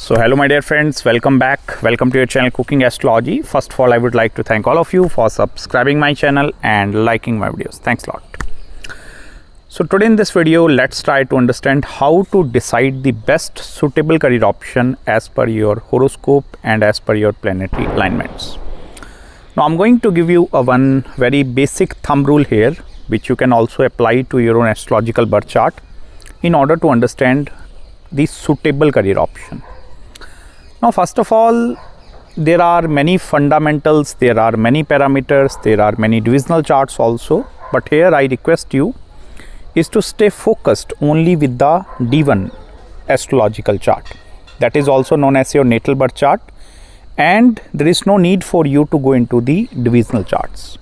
So hello my dear friends, welcome back. Welcome to your channel Cooking Astrology. First of all, I would like to thank all of you for subscribing my channel and liking my videos. Thanks a lot. So today in this video, let's try to understand how to decide the best suitable career option as per your horoscope and as per your planetary alignments. Now I'm going to give you one very basic thumb rule here, which you can also apply to your own astrological birth chart in order to understand the suitable career option. Now, first of all, there are many fundamentals, there are many parameters, there are many divisional charts also. But here I request you is to stay focused only with the D1 astrological chart. That is also known as your natal birth chart. And there is no need for you to go into the divisional charts.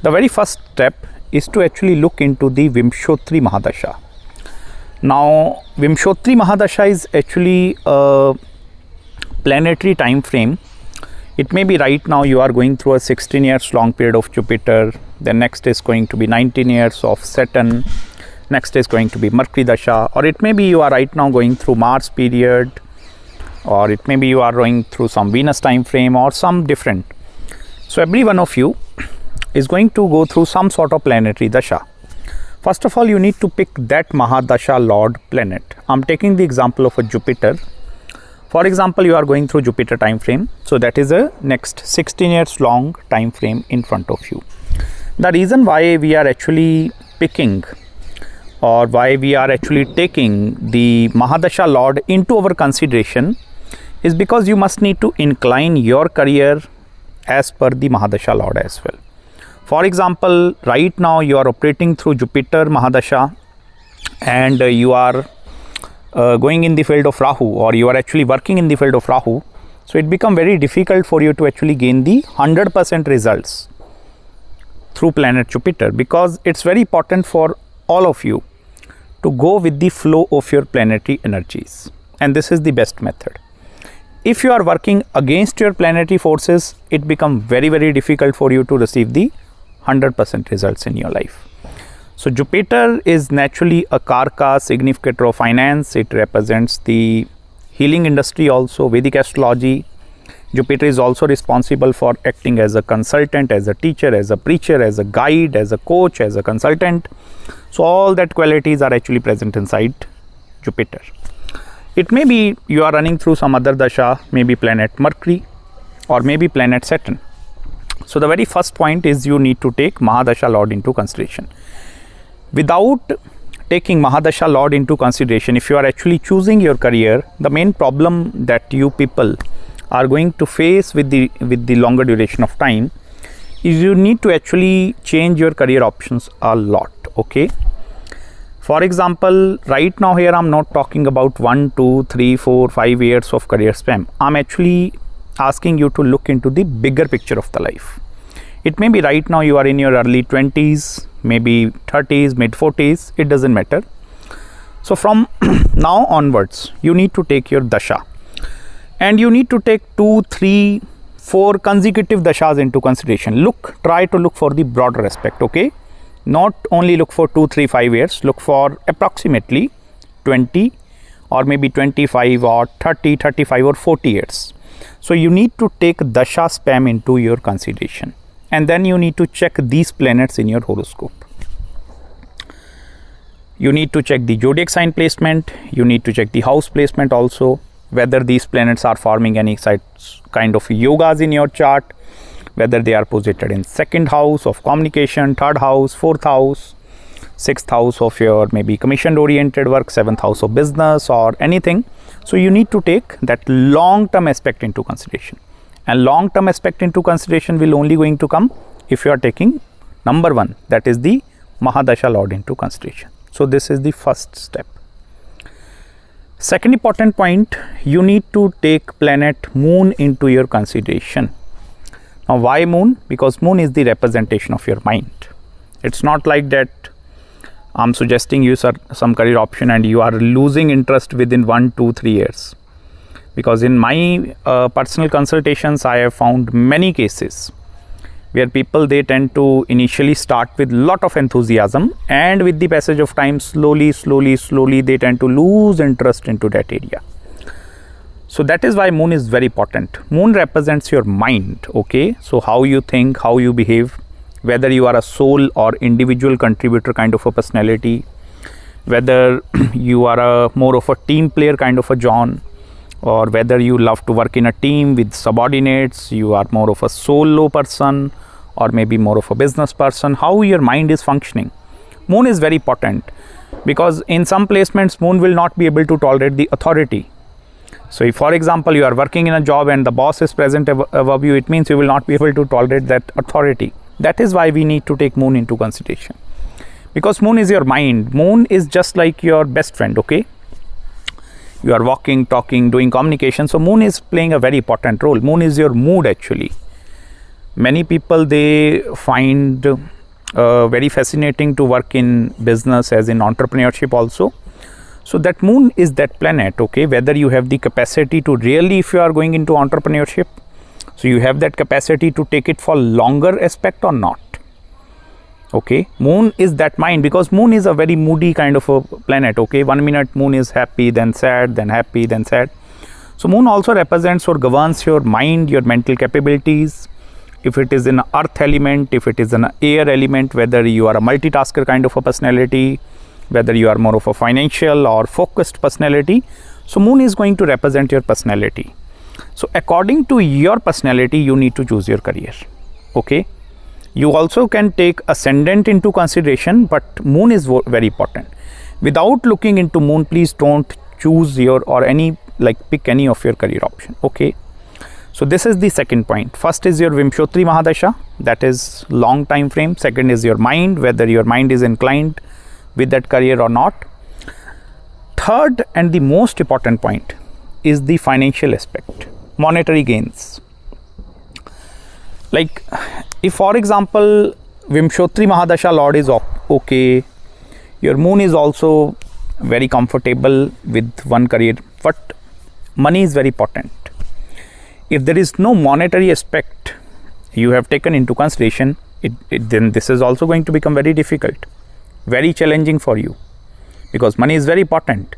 The very first step is to actually look into the Vimshotri mahadasha. Now, Vimshotri mahadasha is actually a planetary time frame. It may be right now you are going through a 16 years long period of Jupiter, the next is going to be 19 years of Saturn, next is going to be Mercury dasha, or it may be you are right now going through Mars period, or it may be you are going through some Venus time frame or some different. So every one of you is going to go through some sort of planetary dasha. First of all, you need to pick that mahadasha lord planet. I'm taking the example of a Jupiter. For example, you are going through Jupiter time frame, so that is a next 16 years long time frame in front of you. The reason why we are actually picking or why we are actually taking the mahadasha lord into our consideration is because you must need to incline your career as per the mahadasha lord as well. For example, right now you are operating through Jupiter mahadasha and you are going in the field of Rahu, or you are actually working in the field of Rahu. So it becomes very difficult for you to actually gain the 100% results through planet Jupiter, because it's very important for all of you to go with the flow of your planetary energies, and this is the best method. If you are working against your planetary forces, it becomes very difficult for you to receive the 100% results in your life. So Jupiter is naturally a karka, significator of finance. It represents the healing industry also, Vedic Astrology. Jupiter is also responsible for acting as a consultant, as a teacher, as a preacher, as a guide, as a coach, as a consultant. So all that qualities are actually present inside Jupiter. It may be you are running through some other dasha, maybe planet Mercury or maybe planet Saturn. So the very first point is you need to take mahadasha lord into consideration. Without taking mahadasha lord into consideration, if you are actually choosing your career, the main problem that you people are going to face with the longer duration of time is you need to actually change your career options a lot. Okay, for example, right now here I'm not talking about 1, 2, 3, 4, 5 years of career span. I'm actually asking you to look into the bigger picture of the life. It may be right now you are in your early 20s, maybe 30s, mid 40s, it doesn't matter. So from now onwards, you need to take your dasha, and you need to take 2, 3, 4 consecutive dashas into consideration. Try to look for the broader aspect, okay? Not only look for 2, 3, 5 years, look for approximately 20 or maybe 25 or 30, 35 or 40 years. So you need to take dasha spam into your consideration, and then you need to check these planets in your horoscope. You need to check the zodiac sign placement, you need to check the house placement also, whether these planets are forming any kind of yogas in your chart, whether they are posited in second house of communication, third house, fourth house, sixth house of your maybe commission oriented work, seventh house of business or anything. So you need to take that long term aspect into consideration, and long term aspect into consideration will only going to come if you are taking number 1, that is the mahadasha lord into consideration. So this is the first step. Second important point, you need to take planet moon into your consideration. Now why moon? Because moon is the representation of your mind. It's not like that I'm suggesting you some career option and you are losing interest within 1, 2, 3 years. Because in my personal consultations, I have found many cases where people, they tend to initially start with lot of enthusiasm, and with the passage of time, slowly they tend to lose interest into that area. So that is why moon is very important. Moon represents your mind, okay? So how you think, how you behave, whether you are a soul or individual contributor kind of a personality, whether you are a more of a team player kind of a John, or whether you love to work in a team with subordinates, you are more of a solo person, or maybe more of a business person, how your mind is functioning. Moon is very important because in some placements, moon will not be able to tolerate the authority. So if, for example, you are working in a job and the boss is present above you, it means you will not be able to tolerate that authority. That is why we need to take moon into consideration. Because moon is your mind. Moon is just like your best friend, okay? You are walking, talking, doing communication. So moon is playing a very important role. Moon is your mood actually. Many people, they find very fascinating to work in business as in entrepreneurship also. So that moon is that planet, okay? Whether you have the capacity to really, if you are going into entrepreneurship, so you have that capacity to take it for longer aspect or not. Okay, moon is that mind, because moon is a very moody kind of a planet, okay? 1 minute moon is happy, then sad, then happy, then sad. So moon also represents or governs your mind, your mental capabilities. If it is in earth element, if it is an air element, whether you are a multitasker kind of a personality, whether you are more of a financial or focused personality. So moon is going to represent your personality. So according to your personality, you need to choose your career, okay? You also can take ascendant into consideration, but moon is very important. Without looking into moon, please don't choose your or any, like pick any of your career option, okay? So this is the second point. First is your Vimshotri mahadasha, that is long time frame. Second is your mind, whether your mind is inclined with that career or not. Third and the most important point is the financial aspect, monetary gains. Like if, for example, Vimshotri mahadasha lord is okay, your moon is also very comfortable with one career, but money is very important. If there is no monetary aspect you have taken into consideration, then this is also going to become very difficult, very challenging for you, because money is very important.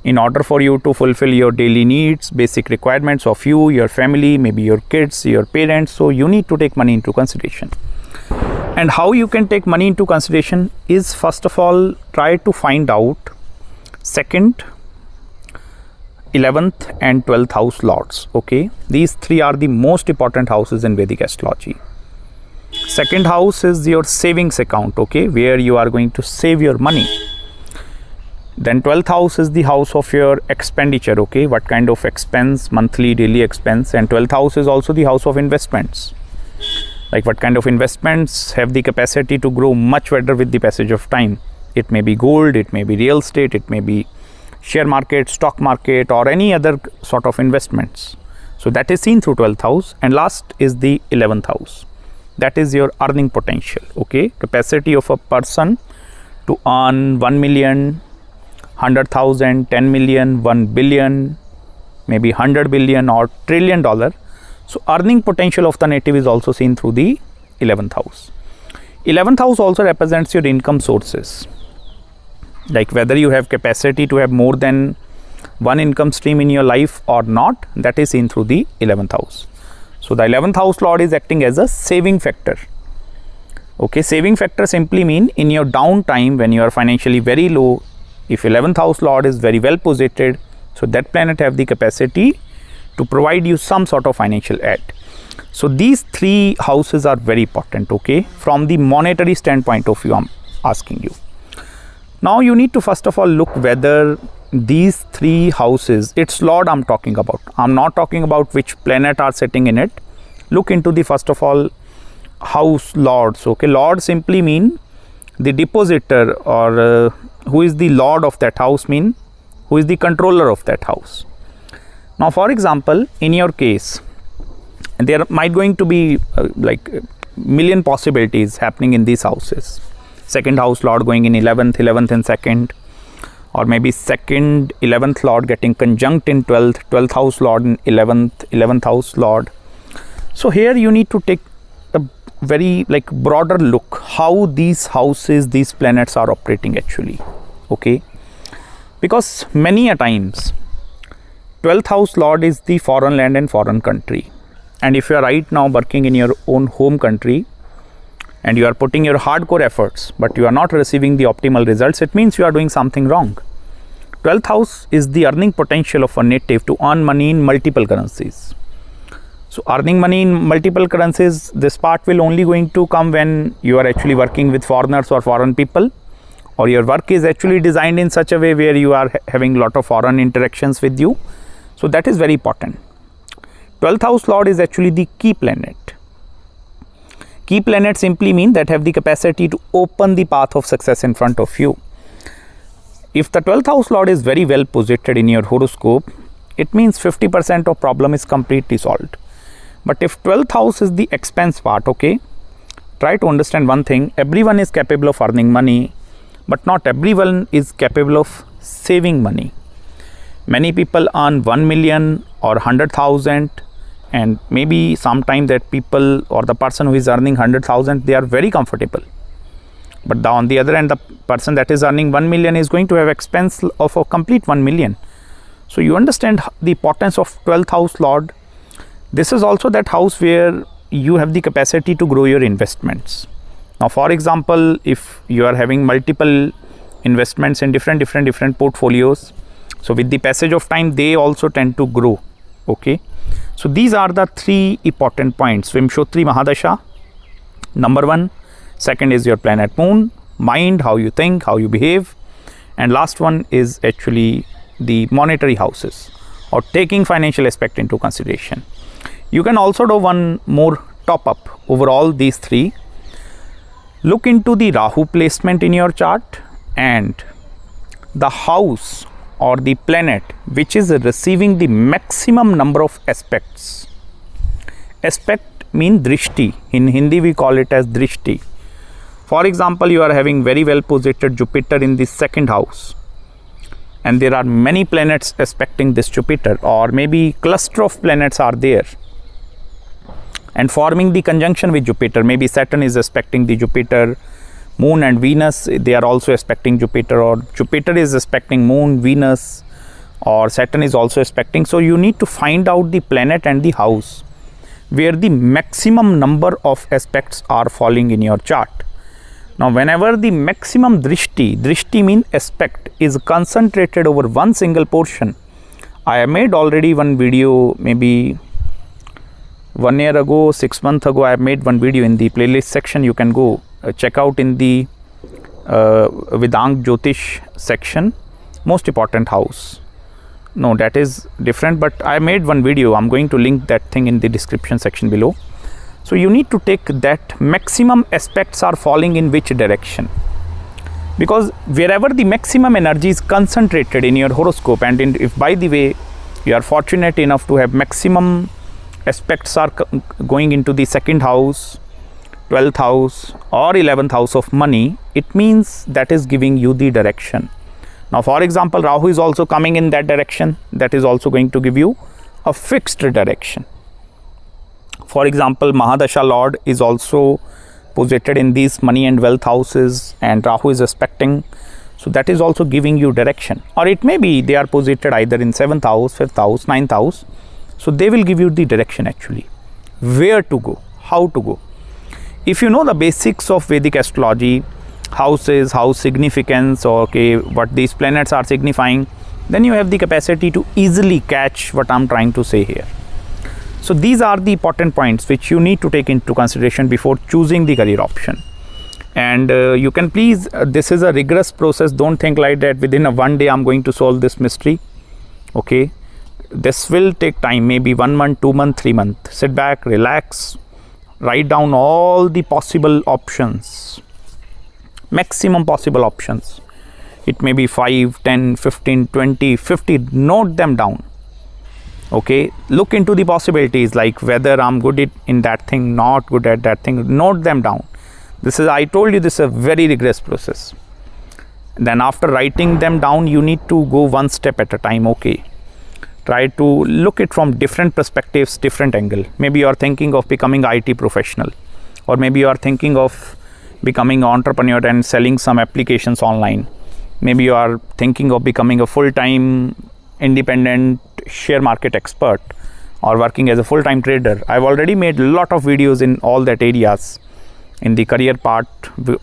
In order for you to fulfill your daily needs, basic requirements of you, your family, maybe your kids, your parents, so you need to take money into consideration. And how you can take money into consideration is, first of all, try to find out 2nd, 11th and 12th house lords, okay? These three are the most important houses in Vedic astrology. 2nd house is your savings account, okay, where you are going to save your money. Then 12th house is the house of your expenditure, okay, what kind of expense, monthly, daily expense. And 12th house is also the house of investments, like what kind of investments have the capacity to grow much better with the passage of time. It may be gold, it may be real estate, it may be share market, stock market, or any other sort of investments. So that is seen through 12th house. And last is the 11th house. That is your earning potential, okay, capacity of a person to earn 1 million, 100,000, 10 million, 1 billion, maybe 100 billion or $1 trillion. So earning potential of the native is also seen through the 11th house. 11th house also represents your income sources, like whether you have capacity to have more than one income stream in your life or not, that is seen through the 11th house. So the 11th house lord is acting as a saving factor. Okay, saving factor simply mean in your downtime when you are financially very low, if 11th house lord is very well positioned, so that planet have the capacity to provide you some sort of financial aid. So these three houses are very important, okay, from the monetary standpoint of view I'm asking you. Now you need to first of all look whether these three houses, its lord I'm talking about. I'm not talking about which planet are sitting in it. Look into the first of all house lords, okay. Lord simply mean the depositor, or who is the lord of that house mean who is the controller of that house. Now for example, in your case, there might going to be like million possibilities happening in these houses. 2nd house lord going in 11th, 11th in 2nd, or maybe 2nd, 11th lord getting conjunct in 12th, 12th house lord in 11th, 11th house lord. So here you need to take a very like broader look how these houses, these planets are operating actually, okay, because many a times 12th house lord is the foreign land and foreign country. And if you are right now working in your own home country and you are putting your hardcore efforts, but you are not receiving the optimal results, it means you are doing something wrong. 12th house is the earning potential of a native to earn money in multiple currencies. So earning money in multiple currencies, this part will only going to come when you are actually working with foreigners or foreign people, or your work is actually designed in such a way where you are having a lot of foreign interactions with you. So that is very important. 12th house lord is actually the key planet. Key planets simply mean that have the capacity to open the path of success in front of you. If the 12th house lord is very well positioned in your horoscope, it means 50% of problem is completely solved. But if 12th house is the expense part, okay, try to understand one thing: everyone is capable of earning money, but not everyone is capable of saving money. Many people earn 1 million or 100,000, and maybe sometime that people or the person who is earning 100,000, they are very comfortable. But on the other hand, the person that is earning 1 million is going to have expense of a complete 1 million. So you understand the importance of 12th house lord. This is also that house where you have the capacity to grow your investments. Now, for example, if you are having multiple investments in different portfolios, so with the passage of time, they also tend to grow. Okay. So these are the three important points. Vimshotri mahadasha, number one. Second is your planet moon, mind, how you think, how you behave. And last one is actually the monetary houses, or taking financial aspect into consideration. You can also do one more top up over all these three. Look into the Rahu placement in your chart and the house or the planet which is receiving the maximum number of aspects. Aspect mean drishti. In Hindi we call it as drishti. For example, you are having very well positioned Jupiter in the second house, and there are many planets aspecting this Jupiter, or maybe cluster of planets are there and forming the conjunction with Jupiter. Maybe Saturn is aspecting the Jupiter, Moon and Venus, they are also aspecting Jupiter, or Jupiter is aspecting Moon, Venus, or Saturn is also aspecting. So you need to find out the planet and the house where the maximum number of aspects are falling in your chart. Now, whenever the maximum drishti means aspect, is concentrated over one single portion. I have made already one video, maybe 1 year ago, 6 months ago, I have made one video in the playlist section. You can go check out in the Vedang Jyotish section, most important house. No, that is different, but I made one video. I'm going to link that thing in the description section below. So you need to take that maximum aspects are falling in which direction, because wherever the maximum energy is concentrated in your horoscope, and if by the way you are fortunate enough to have maximum aspects are going into the second house, 12th house or 11th house of money, it means that is giving you the direction. Now, for example, Rahu is also coming in that direction, that is also going to give you a fixed direction. For example, mahadasha lord is also positioned in these money and wealth houses, and Rahu is aspecting, so that is also giving you direction. Or it may be they are positioned either in 7th house, 5th house, 9th house, so they will give you the direction actually, where to go, how to go. If you know the basics of Vedic astrology, houses, house significance, or okay, what these planets are signifying, then you have the capacity to easily catch what I'm trying to say here. So these are the important points which you need to take into consideration before choosing the career option. And you can please, this is a rigorous process. Don't think like that within a one day I'm going to solve this mystery. Okay, this will take time, maybe 1 month, 2 months, 3 months. Sit back, relax, write down all the possible options, maximum possible options. It may be 5, 10, 15, 20, 50, note them down. Okay, look into the possibilities, like whether I'm good in that thing, not good at that thing, note them down. This is, I told you, this is a very rigorous process. Then after writing them down, you need to go one step at a time. Okay, try to look it from different perspectives, different angle. Maybe you are thinking of becoming IT professional, or maybe you are thinking of becoming an entrepreneur and selling some applications online. Maybe you are thinking of becoming a full-time independent share market expert or working as a full-time trader, I've already made a lot of videos in all that areas, in the career part,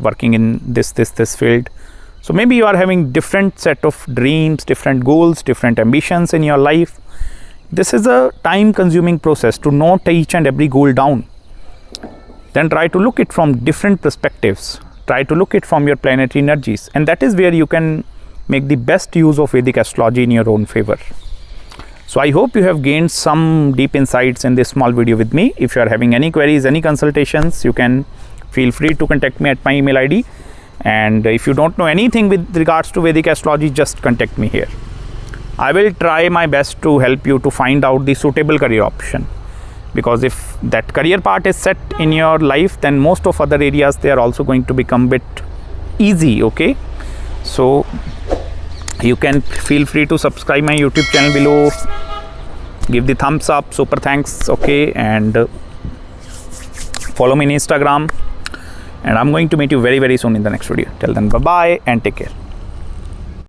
working in this field. So maybe you are having different set of dreams, different goals, different ambitions in your life. This is a time consuming process to note each and every goal down. Then try to look it from different perspectives. Try to look it from your planetary energies, and that is where you can make the best use of Vedic astrology in your own favor. So I hope you have gained some deep insights in this small video with me. If you are having any queries, any consultations, you can feel free to contact me at my email ID. And if you don't know anything with regards to Vedic astrology, just contact me here. I will try my best to help you to find out the suitable career option, because if that career part is set in your life, then most of other areas, they are also going to become bit easy. Okay, so you can feel free to subscribe my YouTube channel below, give the thumbs up, super thanks. Okay, and follow me on Instagram, and I'm going to meet you very soon in the next video. Till then, bye bye and take care.